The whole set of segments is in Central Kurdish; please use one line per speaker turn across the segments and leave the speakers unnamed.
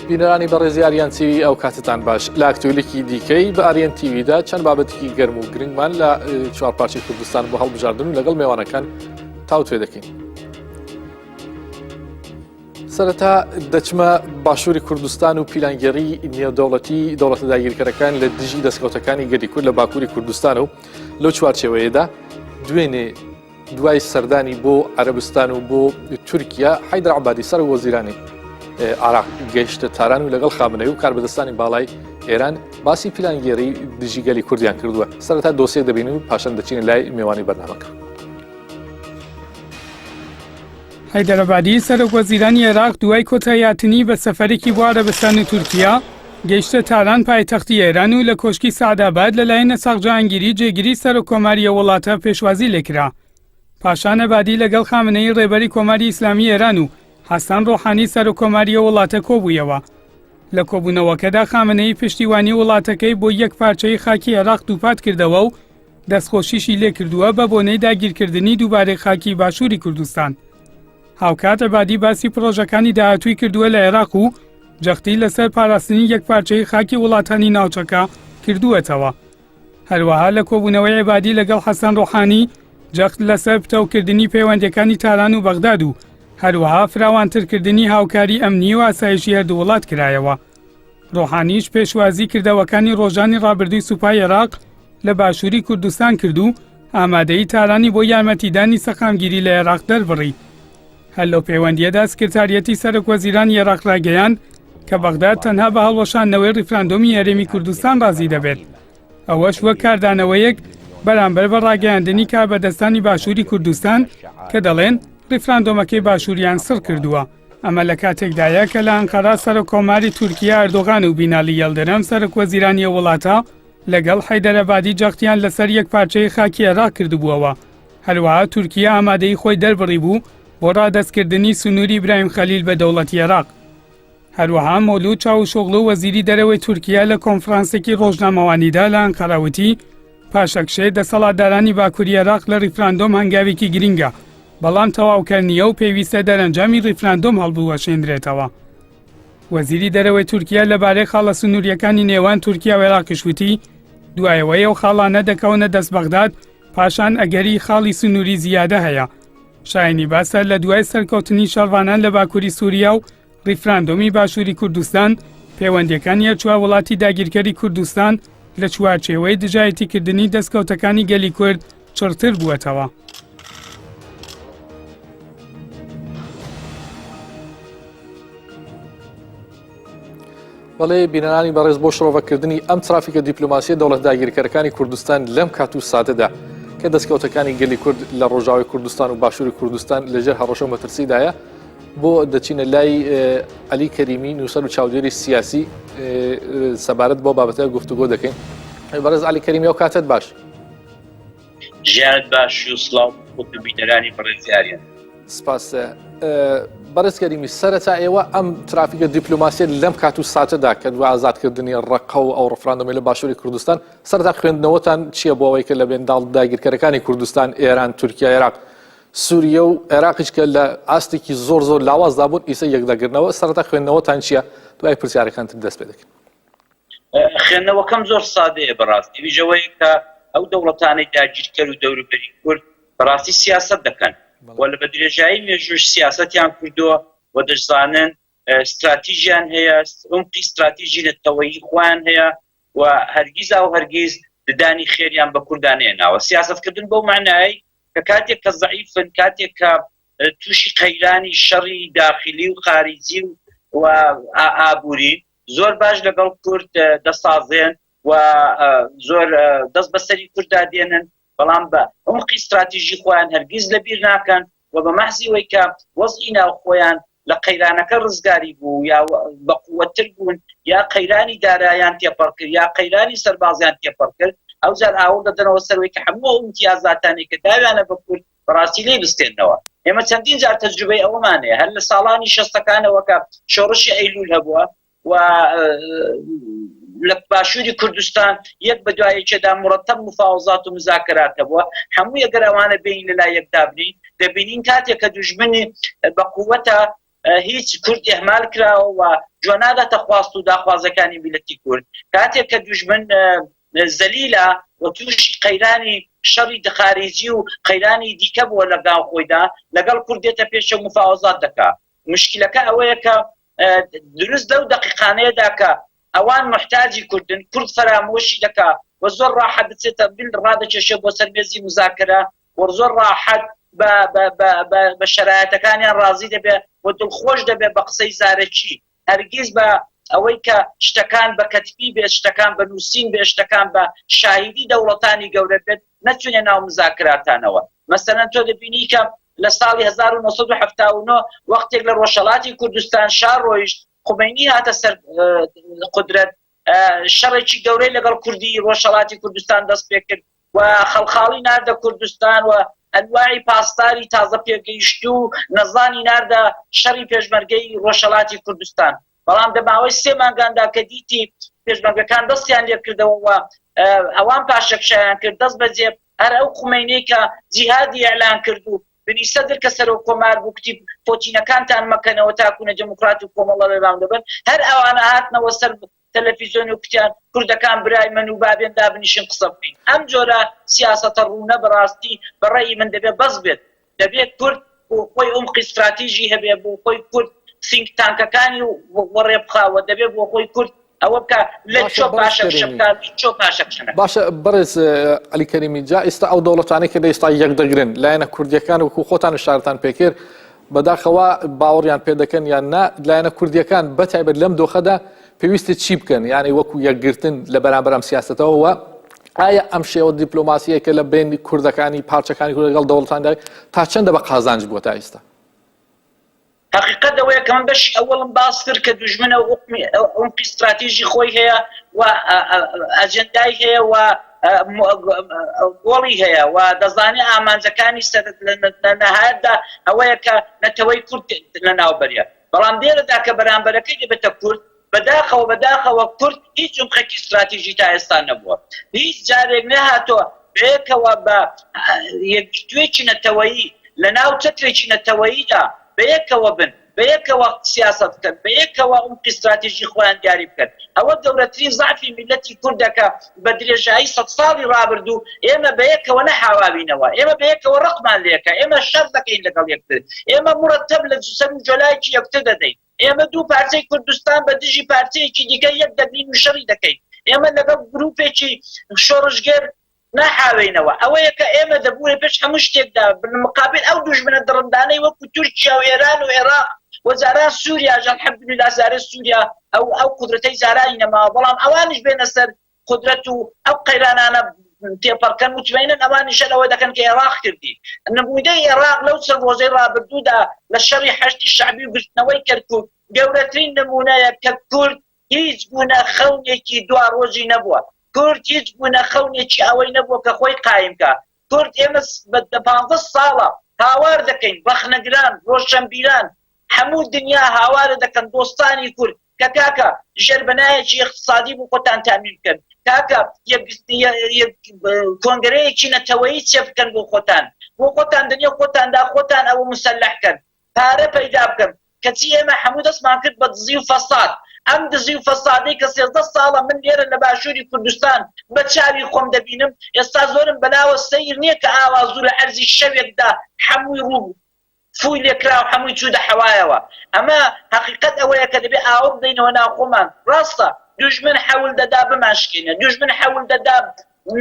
بینەرانی بەڕێزی ئاریان تیوی ئەو کاتتان باش لە ئاکتۆلێکی دیکەی بە ئاریان تیویدا چەند بابەتێکی گەرم و گرنگمان لە چوارپارچی کوردستان بۆ هەڵبژاردن و لەگەڵ میوانەکان تاوتوێ دەکەین. سەرەتا دەچمە باشووری کوردستان و پیلانگەری نێودەوڵەتی دەوڵەتە داگیرکەرەکان لە دژی دەستکەوتەکانی گەلی کورد لە باکووری کوردستان و لەو چوارچێوەیەدا دوای سەردانی بۆ عەرەبستان و بۆ تورکیا حەیدەر عەبادی سەر وەزیرانی عراق گەیشتە تاران و لەگەڵ خامنەی و کاربەدەستانی باڵای ئێران باسی پیلانگێری دژی گەلی کوردیان کردووە. سەرەتا دۆسێک دەبین و پاشان دەچین لای میوانی بەرنامەکە.
حەیدەر عەبادی سەرۆکوەزیرانی عێراق دوای کۆتاییاتنی بە سەفەرێکی بۆ عەرەبستان و تورکیا گەیشتە تاران پایتەختی ئێران و لە کۆشکی سەعداباد لەلایەن ئەسحاق جەهانگیری جێگیری سەرۆکۆماریە وڵاتە پێشوازی لێکرا. پاشان عەبادی لەگەڵ خامنەی ڕێبەری کۆماری ئیسلامی ئێران و حەسەن ڕۆحانی سەرۆکۆماریە وڵاتە کۆبوویەوە. لە کۆبوونەوەکەدا خامنەی پشتیوانی وڵاتەکەی بۆ یەک پارچەی خاکی عێراق دووپات کردەوە و دەستخۆشیشی لێ کردووە بە بۆنەی داگیرکردنی دووبارەی خاکی باشووری کوردستان. هاوکات عەبادی باسی پرۆژەکانی داهاتووی کردووە لە عێراق و جەختی لەسەر پاراستنی یەک پارچەی خاکی وڵاتانی ناوچەکە کردووەتەوە. هەروەها لە کۆبوونەوەی عەبادی لەگەڵ حەسەن ڕۆحانی جەخت لەسەر پتەوکردنی پەیوەندیەکانی تاران و بەغداد و هەروەها فراوانترکردنی هاوکاری ئەمنی و ئاسایشی هەردوو وڵات کرایەوە. ڕۆحانیش پێشوازی کردەوەکانی ڕۆژانی ڕابردووی سوپای عێراق لە باشووری کوردستان کرد و ئامادەیی تارانی بۆ یارمەتیدانی سەقامگیری لە عێراق دەربڕی. هەر لەو پەیوەندیەدا سکرتاریەتی سەرۆکوەزیرانی عێراق ڕاگەیاند کە بەغداد تەنها بە هەڵوەشاندنەوەی ڕیفراندۆمی هەرێمی کوردستان ڕازی دەبێت. ئەوەش وەک کاردانەوەیەک بەرامبەر بە ڕاگەیاندنی کاربەدەستانی باشووری کوردستان کە دەڵێن ڕیفراندۆمەکەی باشووریان سڕ کردووە. ئەمە لە کاتێکدایە کە لە ئەنقەرە سەرۆکۆماری تورکیا ئەردۆغان و بینالی یەڵدەرەم سەرۆکوەزیرانی وڵاتە لەگەڵ حەیدەر عەبادی جەختیان لەسەر یەک پارچەی خاکی عێراق کردبووەوە. هەروەها تورکیا ئامادەی خۆی دەربڕی بوو بۆ ڕادەستکردنی سنووری ئیبراهیم خەلیل بە دەوڵەتی عێراق. هەروەها مەولود چاوشۆغڵو وەزیری دەرەوەی تورکیا لە کۆنفرانسێکی ڕۆژنامەوانیدا لە ئەنقەرەوتی پاشەکشەی دەسەڵاتدارانی باکووری عێراق لە ڕیفراندۆم هەنگاوێکی گرینگە، بەڵام تەواوکردنیە و پێویستە دەرەنجامی ڕیفراندۆم هەڵبوەشێندرێتەوە. وەزیری دەرەوەی تورکیا لەبارەی خاڵە سنووریەکانی نێوان تورکیا و عێراقیش وتی دوایەوەی ئەو خاڵانە دەکەونە دەست بەغداد پاشان ئەگەری خاڵی سنووری زیادە هەیە. شایانی باسە لە دوای سەرکەوتنی شەڕوانان لە باکووری سووریا و ڕیفراندۆمی باشووری کوردستان پەیوەندیەکانی چوار وڵاتی داگیرکەری کوردستان لە چوارچێوەی دژایەتیکردنی دەستکەوتەکانی گەلی کورد چڕتر بووەتەوە.
بەڵێ بینەرانی بەڕێز بۆ شڕۆڤەکردنی ئەم ترافیکە دیپلۆماسیە دەوڵەت داگیرکەرەکانی کوردستان لەم کات و ساتەدا کە دەستکەوتەکانی گەلی کورد لە ڕۆژاوی کوردستان و باشووری کوردستان لەژێر هەڕەشە مەترسیدایە بۆ دەچینە لای عەلی کەریمی نووسەر و چاودێری سیاسی سەبارەت بۆ بابەتە گفتوگۆ دەکەین. بەڕێز عەلی کەریمی ئەو کاتت باش.
ژیانت باش و سڵاو بۆ بینەرانی بەڕێزیاریان.
سپاس. بەڕێز کەریمی سەرەتا ئێوە ئەم ترافیکە دیپلۆماسیە لەم کات و ساتەدا کە دوای ئازادکردنی ڕەقە و ئەو ڕەفراندۆمی لە باشووری کوردستان سەرەتا خوێندنەوەتان چییە بۆ ئەوەی کە لە بێنداڵ داگیرکەرەکانی کوردستان ئێران تورکیا عێراق سووریە و عێراقیش کە لە ئاستێکی زۆر لاوازدا بوون ئیسە یەکداگرنەوە سەرەتا خوێندنەوەتان چییە دوای پرسیارەکانتر دەست پێ دەکەین.
خوێندنەوەکەم زۆر سادەیە بەڕاستی ویژەوەی کە ئەو دەوڵەتانەی داگیرکەر و دەوروبەری کورد بەڕاستی سیاسەت دەکەن و لە بەدرێژایی مێژوش سیاسەتیان کردووە و دەشزانن استراتیژیان هەیە عمقی استراتیژی نەتەوەیی خۆیان هەیە و هەرگیز ددانی خێریان بە کوردان هێناوە. سیاسەتکردن بەو معنایی کە کاتێک کە زەعیفن کاتێک کە تووشی قەیرانی شەڕی داخلی و خارجی و ئابووری زۆر باش لەگەڵ کورد دەسازێن و زۆر دەست بەسەری کووردا دێنن، بەڵام بە عمقی استراتیژی خۆیان هەرگیز لەبیر ناکەن و بە مەحزیەوەی کە وەزعی ناو خۆیان لە قەیرانەکە ڕزگاری بوو یا بەقووەتر بوون یا قەیرانی دارایان تێپەڕ کرد یا قەیرانی سەربازیان تێپەڕ کرد ئەوجار ئاوە دەدەنەوە سەرەوەی کە هەموو ئەو امتیازاتانی کە داویانە بە کورد بەڕاستی لێ بستێنەوە. ئێمە چەندین جار تەجروبەی ئەوەمانەیە هەر لە ساڵانی 60ەکانەوە کە شۆڕشی ئەیلول هەبووە و لە باشووری کوردستان یەک بە دوایەکێدا مرەتەب مفاوزات و مزاکرات هەبووە، هەموو ئەگەر ئەوانە بین لەلای یەکدا بنین دەبینین کاتێک کە دوژمنی بە قووەتە هیچ کورد ئەهمال کراوە جوان ناداتە خواست و داخوازەکانی میلەتی کورد کاتێک کە دوژمن زەلیلە و تووشی قەیرانی شەڕی دخارێجی و قەیرانی دیکە بووە لەگاڵ خۆیدا لەگەڵ کورد دێتە پێشە مفاوەزات دەکات مشکلەکە ئەوەیە کە دروست لەو دەقیقانەیەدا کە ئەوان محتاجی کوردن کورد فەرامۆشی دەکات و زۆر ڕاحەت دەچێتە بیل ڕادەکێشێ بۆ سەر مێزی مزاکرە و زۆر ڕاحەت بە شەرایەتەکانیان ڕازی دەبێت و دڵخۆش دەبێت بە قسەی زارەکی هەرگیز بە ئەوەی کە شتەکان بە کەتبی بێت شتەکان بە نووسین بێت شتەکان بە شاهیدی دەوڵەتانی گەورە بێت نەچونێ ناو مزاکراتانەوە مەسەلەن تۆ دەبینی کە لە ساڵی 1979 وەختێک لە ڕۆژهەڵاتی کوردستان شار ڕۆیشت خومینی هاتە سەر قودرەت شەڕێکی گەورەی لەگەڵ کوردی ڕۆژهەڵاتی کوردستان دەست پێ کرد و خەڵخاڵی ناردە کوردستان و ئەنواعی پاسداری تازە پێگەیشت و نەزانی ناردە شەڕی پێشمەرگەی ڕۆژهەڵاتی کوردستان بەڵام دەماوەی 3 مانگاندا کە دیتی پێشمەرگەکان دەستیان لێ کردەوە ئەوان پاشەکشیان کرد دەست بەجێ هەر ئەو خومینی کە جیهادی ئەعلان کرد و بنی سەدر کە سەرۆک کۆمار بوو کتی پۆتینەکانتان مەکەنەوە تاکوونە دموکرات و کۆمەڵە لەرام دەبن هەر ئەوانە هاتنەوە سەر تەلەڤیزیۆن و کوتیان کوردەکان برای من و بابێن دابنیشن قسە بکەین ئەم جۆرە سیاسەتە ڕوونە بەڕاستی بەڕێی من دەبێت بەس بێت دەبێت کورد بۆ خۆی عمقی استراتیژی هەبێ بۆ خۆی کورد سینک تانکەکانی وەڕێ بخاوە دەبێت بۆ خۆی کورد ئەوە بکە لە چۆ پاشەکشەکان چۆ پاشەکشەکە
باشە بەڕێز عەلی کەریمی جا ئێستا ئەو دەوڵەتانەی کە ئێستا یەک دەگرن لایەنە کوردیەکان وەکو خۆتان شارتان پێکرد بەداخەوە باوەڕیان پێ دەکەن یان نا لایەنە کوردیەکان بەتایبەت لەم دۆخەدا پێویستە چی بکەن یعنی وەکو یەکگرتن لە بەرامبەر ئەم سیاسەتەوە ئایا ئەم شێوە دیپلۆماسیە کە لە بین کوردەکانی پارچەکانی کورد لەگەڵ دەوڵەتاندا تا چەندە بە قازانج بووە تا ئێستا
حقیقت ئەوەیە کە من بەشی ئەوەڵم باس کرد کە دوژمنە عمقی استراتیژی خۆی هەیە و ئەجەندای هەیە و گۆڵی هەیە و دەزانێت ئامانجەکانی لە نەهایەتدا ئەوەیە کە نەتەوەی کورد لە ناوبەریە بەڵام دێرەدا کە بەرامبەرەکەی دەبێتە کورد بەداخەوە کورد هیچ عمقێکی استراتیژی تا ئێستا نەبووە هیچ جارێک نەهاتۆ بەیەکەوە بە یەکگرتوویەکی نەتەوەیی لە ناو چەترێکی نەتەوەییدا بەیەکەوە بن بەیەکەوە سیاست بکەن بەیەکەوە عمقی استراتیژی خۆیان دیاری بکەن ئەوە گەورەترین زعفی میلەتی کوردەکە بە درێژایی 100 ساڵی ڕابردوو ئێمە بەیەکەوە نەحاوابینەوە ئێمە بەیەکەوە ڕقمان لێکە ئێمە شەڕ دەکەین لەگەڵ یەکتر ئێمە مورەتەب لە سەر و جۆلایەکی یەکتر دەدەین ئێمە دوو پارچەی کوردستان بە دژی پارچەیەکی دیکە یەک دەبین و شەڕی دەکەین ئێمە لەگەڵ گروپێکی شۆڕژگەر نەحاوینەوە ئەوەیە کە ئێمە دەبووە پێش هەموو شتێکدا مقابل ئەو دوژمنە دڕندانەی وەکو تورکیا و ئێران و عێراق وەزارە سووریا الحەمدولله زارە سووریا ئەو قودرەتەی زارانی نەماوە بەڵام ئەوانش بێنە سەر قودرەت و ئەو قەیرانانە تێپەڕکەن مطمئنن ئەوانیشە ئەوە دەکەن کە عێراق کردی نموونەی عێراق لەو چەند ڕۆژەی ڕابردوودا لە شەڕی هەشتی شەعبی و گرتنەوەی کەرکووک گەورەترین نمونەیە کە کورد هیچ بوونە خەونێکی دوا ڕۆژی نەبووە کورد هیچ بوونە خەونێکی ئەوەی نەبووە کە خۆی قایمکە کورد ئێمە بە 15 ساڵە هاوار دەکەین بەخنەگران ڕۆژشەمبیران هەموو دنیا هاوارە دەکەن دۆستانی کورد کە کاکە ژێربەنایەکی اقتصادی بۆ خۆتان تامین بکەن کاکە کۆنگرەیەکی نەتەوەیی چێ بکەن بۆ خۆتان دنیا خۆتاندا خۆتان ئەوە مسلحکەن پارە پەیدا بکەن کەچی ئێمە هەموو دەستمان کرد بە دزی و فەساد ئەم دزی و فەسادەی کە 13 ساڵە من لێرە لە باشووری کوردستان بە چاوی خۆم دەبینم ئێستا زۆرم بەناوە سەیر نییە کە ئاوازوو لە عەرزی شەوێکدا هەمووی ڕوو فوی لێکرا و هەمووی چوودە حەوایەوە ئەمە حەقیقەت ئەوەیە کە دەبێت ئاوە بدەینەوە ناو خۆمان ڕاستە دوژمن حەول دەدا بماشکێنە دوژمن حەول دەدا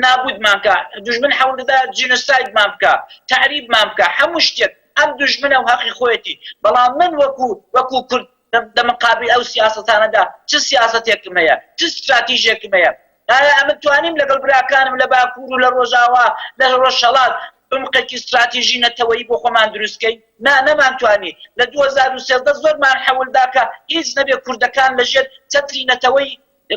نابودمان بکە دوژمن حەول دەدا جینۆسایدمان بکە تعریبمان بکە هەموو شتێک ئەم دوژمنە و حەقی خۆیەتی بەڵام من وەکو کورد دەمەقابل ئەو سیاسەتانەدا چ سیاسەتێکم هەیە چ استراتیژێکم هەیە ئایا ئەمە توانیم لەگەڵ براکانم لە باکوور و لە ڕۆژاوا لە ڕۆژهەڵات عمقێکی استراتیژی نەتەوەیی بۆ خۆمان دروستکەین نەمانتوانی لە 2013 زۆرمان حەولدا کە هیچ نەبێ کوردەکان لەژێر چەتری نەتەوەی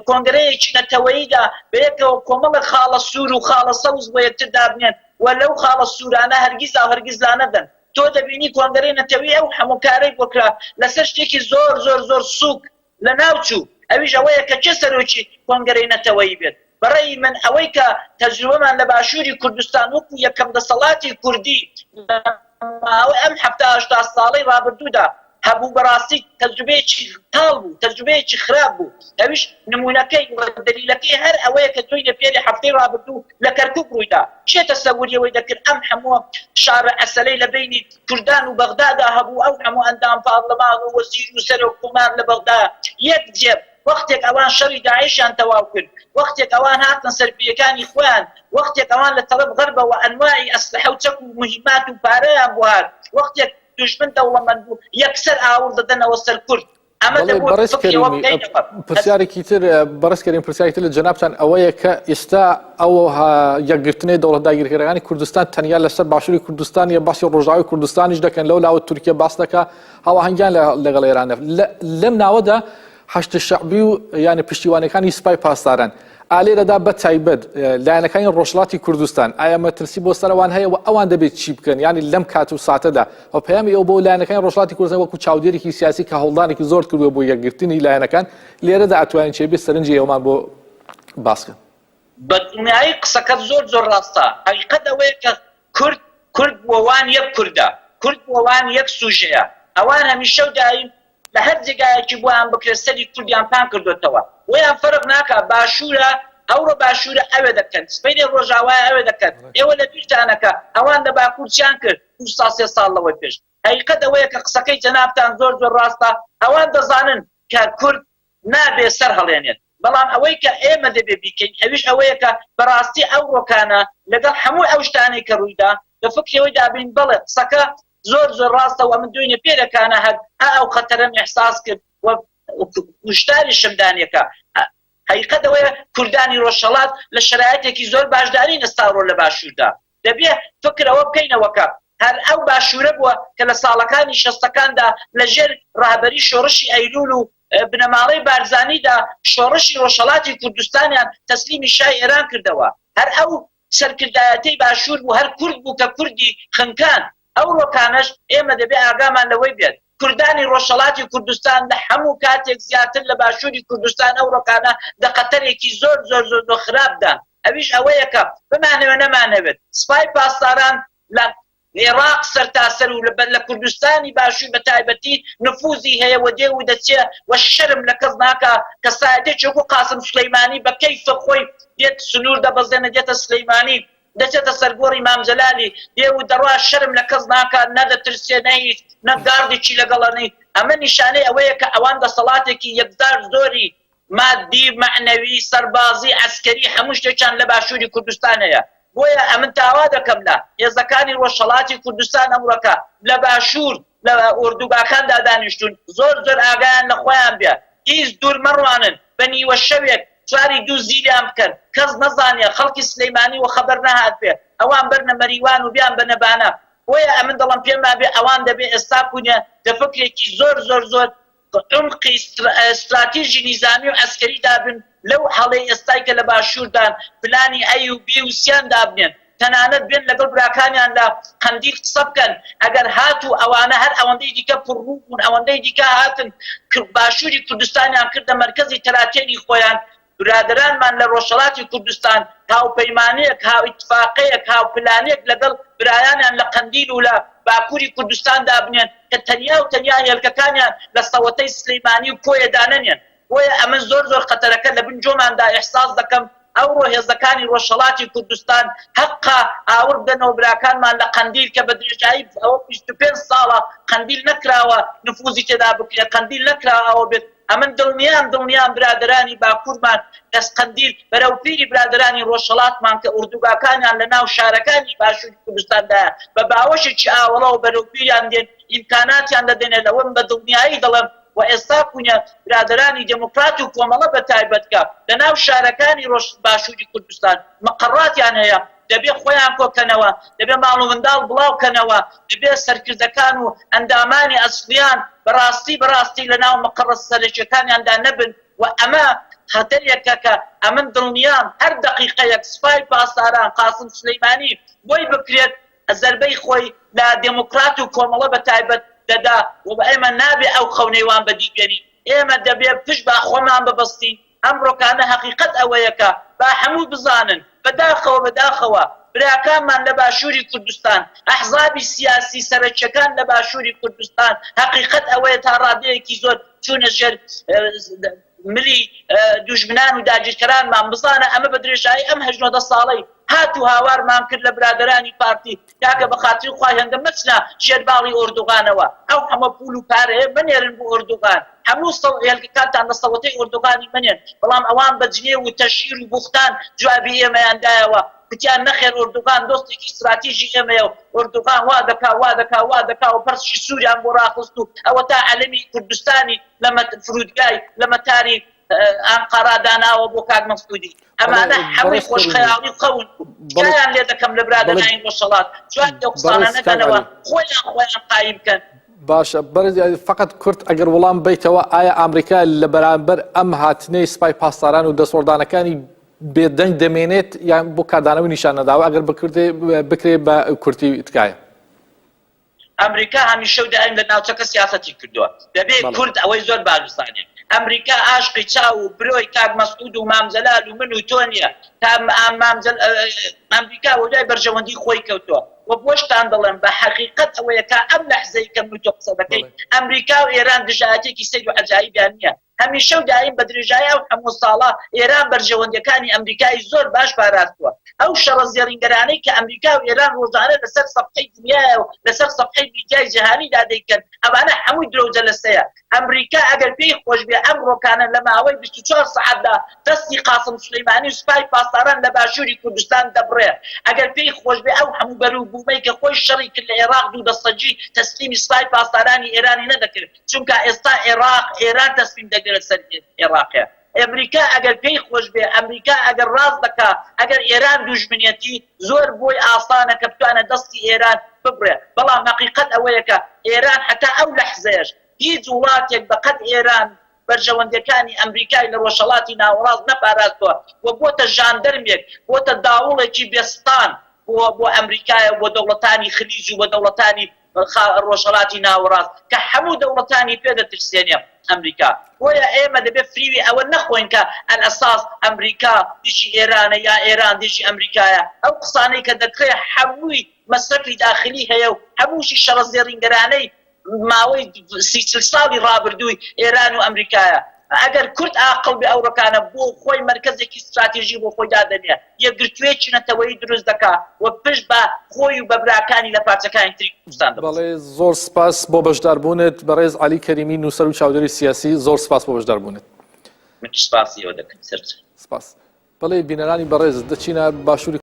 کۆنگرەیەکی نەتەوەییدا بەیەکەوە کۆمەڵە خاڵە سوور و خاڵە سەوز بۆ یەکتر دابنێن و لەو خاڵە سوورانە هەرگیز لا نەدەن تۆ دەبینی کۆنگرەی نەتەوەیی ئەو هەموو کارەی بۆکرا لەسەر شتێکی زۆر سووک لە ناوچوو ئەویش ئەوەیە کە چه سەرۆکی کۆنگرەی نەتەوەیی بێت بەڕێی من ئەوەی کە تەجروبەمان لە باشووری کوردستان وەکو یەکەم دەسەڵاتی کوردی ئەم 70-80 ساڵەی ڕابردوودا هەبوو بەڕاستی تەجروبەیەکی تاڵ بوو تەجروبەیەکی خراپ بوو ئەویش نمونونەکەی دەلیلەکەی هەر ئەوەیە کە تۆی لە پێری هەفتەی ڕابردوو لە کەرکووک ڕوویدا چێ تەسەووریەوەی دەکرد ئەم هەموو شارە ئەسەلەی لە بینی کوردان و بەغدادا هەبوو ئەو هەموو ئەندام پارلەمان و وەزیر و سەرۆکومار لە بەغدا یەک جێب وەختێک ئەوان شەڕی داعیشیان تەواو کرد وەختێک ئەوان هاتن سەرپیەکانی خۆیان وەختێک ئەوان لە تەڵەب غەربەوە ئەنواعی ئەسلحە و چەک و مهمات و پارەیان بوو هات وەختێک دوژمن دەوڵەمەند بوو یەکسەر ئاور دەدەنەوە سەر کورد
پرسیارێکی تر بەڕێزکەریم پرسیاری تر لە جەنابتان ئەوەیە کە ئێستا ئەو یەکگرتنەی دەوڵەت داگیرکەرەکانی کوردستان تەنیا لەسەر باشووری کوردستان یا باسی ڕۆژاوی کوردستانیش دەکەن لەو لاوە تورکیا باس دەکا هاوەهەنگیان لەگەڵ ئێرانە لەم ناوەدا هەشت شەعبی و یعنی پشتیوانەکانی سوپای پاسداران ئالێرەدا بە تایبەت لایەنەکانی ڕۆژهەڵاتی کوردستان ئایا مەترسی بۆ سەرەوان هەیە و ئەوان دەبێت چی بکەن ینی لەم کات و ساتەدا و پەیامی ئەو بۆ لایەنەکانی ڕۆژهەڵاتی کوردستان وەکو چاودێرێکی سیاسی کە هەوڵدانێکی زۆر کردووە بۆ یەکگرتنی لایەنەکان لێرەدا ئەتوانین چێبێت سەرنجی ئەومان بۆ باسکەن
بەدنیایی قسەکەت زۆر ڕاستە حقیقەت ئەوەیە کە کورد بۆوان یەک کوردە کورد بۆوان یەک سوژەیە ئەوان هەمیشە و دایم لە هەر جێگایەکی بۆیان بکرێت سەری کوردیان پان کردوێتەوە ویان فەرق ناکە باشوورە ئەوڕۆ باشوورە ئەوێ دەکەن سپەینی ڕۆژاوایە ئەوێ دەکەن ئێوە لە بیرتانەکە ئەوان لە باکوورچیان کرد دووسا سێ ساڵ لەوەی پێش حقیقەت ئەوەیە کە قسەکەی جەنابتان زۆر ڕاستە ئەوان دەزانن کە کورد نابێ سەر هەڵێنێت بەڵام ئەوەی کە ئێمە دەبێ بیکەین ئەویش ئەوەیە کە بەڕاستی ئەو ڕۆکانە لەگەڵ هەموو ئەو شتانەی کە ڕوویدا بە فکرەوەی دابین بڵێ قسەکە زۆر ڕاستەوە من دوێنێ پێرەکانە هەر ئەو خەتەرەم ئێحساس کرد وشتاری شمدانیەکە حقیقەت ئەوەیە کوردانی ڕۆژهەڵات لە شرایەتێکی زۆر باشداری نەستاڕۆ لە باشووردا دەبێ فکرەوە بکەینەوەکە هەر ئەو باشوورە بووە کە لە ساڵەکانی شەستەکاندا لەژێر ڕاهبەری شۆڕشی ئەیلول و بنەماڵەی بارزانیدا شۆڕشی ڕۆژهەڵاتی کوردستانیان تەسلیمی شای ئێران کردەوە هەر ئەو سەرکردایەتەی باشوور بوو هەر کورد بوو کە کوردی خنکان ئەو ڕۆکانەش ئێمە دەبێ ئاگامان لەوەی بێت کوردانی ڕۆژهەڵاتی کوردستان لە هەموو کاتێک زیاتر لە باشووری کوردستان ئەو ڕۆکانە دەقەتەرێکی زۆر خراپدان ئەویش ئەوەیە کە بمانەوە نەمانەوێت سوپای پاسداران لە عێراق سەرتاسەر و لە کوردستانی باشوور بە تایبەتی نفوزی هەیە و دێ و دەچێ و شەرم لە کەس ناکە کە سایەتێکی وەکو قاسم سولەیمانی بە کەیفە خۆی دێت سنوور دەبەزێنە دێتە سلەیمانی دەچێتە سەرگۆڕی مامجەلالی دێ و دەڕوا شەرم لە کەس ناکە نەدەترسێ نەهیچ نەگاردێکی لەگەڵەنی ئەمە نیشانەی ئەوەیە کە ئەوان دەسەڵاتێکی یەکدار زۆری مادی معنەوی سەربازی عەسکەری هەموو شتێکیان لە باشووری کوردستان هەیە بۆیە ئەمن تاوا دەکەم لە هێزەکانی ڕۆژهەڵاتی کوردستان ئەمڕۆکە لە باشوور لە ئوردوگاکاندا دانیشتون زۆر ئاگایان لە خۆیان بێ هیچ دوور مەڕوانن بە نیوە شەوێک چواری دوو زیریان بکەن کەس نەزانێ خەڵکی سلەیمانی و خەبەر نەهات بێ ئەوان بەرنە مەریوان و بیان بە نەبانە بۆیە ئەمن دەڵم پێما بێ ئەوان دەبێ ئێستا بوونێ دەفکرێکی زۆر عمقی استراتیژی نیزامی و عەسکەری دابن لەو هەڵەی ئێستای کە لە باشووردان پلانی ئەی و بی و سیان دابنێن تەنانەت بێن لەگەڵ براکانیان لە قەندیل قسە بکەن ئەگەر هاتوو ئەوانە هەر ئەوەندەی دیکە پڕڕوو بوون ئەوەندەی دیکە هاتن باشووری کوردستانیان کردە مەرکەزی تەراتێنی خۆیان برادرانمان لە ڕۆژهەڵاتی کوردستان هاوپەیمانەیەک هاو ئیتفاقەیەک هاو پلانێک لەگەڵ برایانیان لە قەندیل و لە باکووری کوردستان دابنێن کە تەنیا هێلکەکانیان لە سەوەتەی سلەیمانی و کۆیە دانەنێن بۆیە ئەمە زۆر خەتەرەکە لە بن جۆماندا ئێحساس دەکەم ئەوڕۆ هێزەکانی ڕۆژهەڵاتی کوردستان حەقا ئاور بدەنەوە براکانمان لە قەندیل کە بە درێژایی ئەوە 25 ساڵە قەندیل نەکراوە نفوزی تێدا بکرێت قەندیل نەکراوە ئەوە بێت ئەمن دڵنیان برادرانی باکوورمان دەست قەندیل بەرەو پیری برادرانی ڕۆژهەڵاتمان کە ئوردوگاکانیان لە ناو شارەکانی باشووری کوردستاندایە بە باوەشێکی ئاوەڵەوە بەرەو پیریان دێن ئیمکاناتیان دەدێنێت لەوەم بە دڵنیایی دەڵێم و ئێستا کوونە برادرانی دموکرات و کۆمەڵە بە تایبەتکە لە ناو شارەکانی باشووری کوردستان مەقەڕاتیان هەیە دەبێ خۆیان کۆکەنەوە دەبێ ماڵ و منداڵ بڵاوکەنەوە دەبێ سەرکردەکان و ئەندامانی ئەسڵیان بەڕاستی لە ناو مەقەڕە سەرەکیەکانیاندا نەبن و ئەمە خەتەرێکە کە ئەمن دڵنیام هەر دەقیقەیەک سوپای پاسداران قاسم سلەیمانی بۆی بکرێت زەربەی خۆی لە دموکرات و کۆمەڵە بە تایبەت دەدا و بە ئێمە نابێ ئەو خەونەیوان بەدیگەری ئێمە دەبێ پشت با خۆمان ببەستین ئەم ڕۆکانە حەقیقەت ئەوەیەکە با هەموو بزانن بەداخەوە براکانمان لە باشووری کوردستان ئەحزابی سیاسی سەرچەکان لە باشووری کوردستان حقیقت ئەوەیە تا ڕادەیەکی زۆر چوونە ژێر ملی دوژمنان و داگیرکەرانمان بزانە ئەمە بە درێژایی ئەم 18 ساڵەی هات و هاوارمان کرد لە برادرانی پارتی کاکە بە خاتری خوای هەندە مەچنە ژێرباڵی ئۆردوغانەوە ئەو هەمە پول و پارەیە بنێرن بۆ ئۆردوغان هەموو هێلکەکانتان لە سەوەتەی ئۆردوغانی بنێن بەڵام ئەوان بەجنێ و تەشیر و بوختان جوابی ئێمەیاندایەوە وتیان نەخێر ئۆردوغان دۆستێکی استراتیژی ئێمەیە و ئۆردوغان وا دەکا و پەرچی سووریان بۆ ڕاخست و ئەوە تا عەلەمی کوردستانی لە فرودگای لە مەتاری ئەنقەرا داناوە بۆ کاک مەسعودی ئەمانە هەمووی خۆشخەیاڵی و قەون جایان لێ دەکەم لە برادرانی ڕۆژهەڵات جوان لەو قسانە نەکەنەوە خۆیان قایم بکەن.
باشە بەرز فقط کورت ئەگەر وەڵام بیتەوە ئایا ئامریکا لە بەرامبەر ئەم هاتنەی سوپای پاسداران و دەسوڵدانەکانی بێدەنگ دەمێنێت یان بۆ کاردانەوەی نیشان نەداوە ئەگەر بکرێ بە کورتی تکایە؟
ئەمریکا هەمیشە و دائیم لە ناوچەکە سیاسەتی کردووە دەبێت کورد ئەوەی زۆر بارزانێ ئەمریکا عاشقی چاو و برۆی کاک مەسعود و مامجەلال و من و تۆ نییە تا ئەمریکا وەدای بەرژەوەندی خۆی کەوتووە و بۆشتان دەڵێن بە حەقیقەت ئەوەیە کە ئەم لەحزەی کەم و تۆ قسە دەکەی ئەمریکا و ئێران دژایەتێکی سەیر و عەجایبیان نییە هەمیشە و دائیم بە درێژایی ئەو هەموو ساڵە ئێران بەرژەوەندیەکانی ئەمریکای زۆر باش پاراستووە ئەو شەڕە زێڕینگەرانەی کە ئەمریکا و ئێران ڕۆژانە لەسەر سەفحەی دنیایە و لەسەر سەفحەی میدیای جیهانیدا دەیکەن ئەوانە هەمووی درۆ جەلەسەیە ئەمریکا ئەگەر پێی خۆش بێ ئەم ڕۆکانە لە ماوەی 24 سەعاتدا دەستی قاسم سولەیمانی و سوپای پاسداران لە باشووری کوردستان دەبڕێ ئەگەر پێی خۆش بێ ئەو هەموو بەرووبوومەی کە خۆی شەڕی کرد لە عێراق دوو دەسەجی تەسلیمی سوپای پاسدارانی ئێرانی نەدەکرد چونکە ئێستا ئێران تەسلیم دەگرێت سەر عێراقیە ئەمریکا ئەگەر پێی خۆش بێ ئەمریکا ئەگەر ڕاست دەکا ئەگەر ئێران دوژمنێتی زۆر بۆی ئاسانە کە بتوانە دەستی ئێران ببڕێ بەڵام حەقیقەت ئەوەیە کە ئێران حتا ئەو لەحزەیەش هیچ وڵاتێک بەقەد ئێران بەرژەوەندەکانی ئەمریکای لە ڕۆژهەڵاتی ناوەڕاست نەپاراستووە و بۆتە ژاندەرمێک بۆتە داوڵێکی بێستان بۆ ئەمریکایە بۆ دەوڵەتانی خلیج و بۆ دەوڵەتانی ڕۆژهەڵاتی ناوەڕاست کە هەموو دەوڵەتانی پێدەترسێنێ ئەمریکا بۆیە ئێمە دەبێت فریوی ئەوە نەخۆین کە ئەلئەساس ئەمریکا دیشی ئێرانە یا ئێران دیشی ئەمریکایە ئەو قسانەی کە دەکرێت هەمووی مەسرەفی داخلی هەیە و هەمووشی شەڕە زێڕینگەرانەی ماوەی 30 ساڵی ڕابردووی ئێران و ئەمریکایە ئەگەر کورد عاقڵ بێ ئەو ڕۆکانە بۆ خۆی مرکزێکی استراتیژی بۆ خۆی دادەنێ یەکگرتوویەکی نەتەوەیی دروست دەکا و پشت بە خۆی و بە براکانی لە پارچەکانی تری کوردستان
بەڵێ زۆر سپاس بۆ بەشداربوونت بەڕێز عەلی کەریمی نووسەر و چاودێری سیاسی زۆر سپاس بۆ بەشداربوونت.
من سپاسی ئەوە دەکەم سەرچ
سپاس. بەڵێ بینەرانی بەڕێز دەچینە باشووری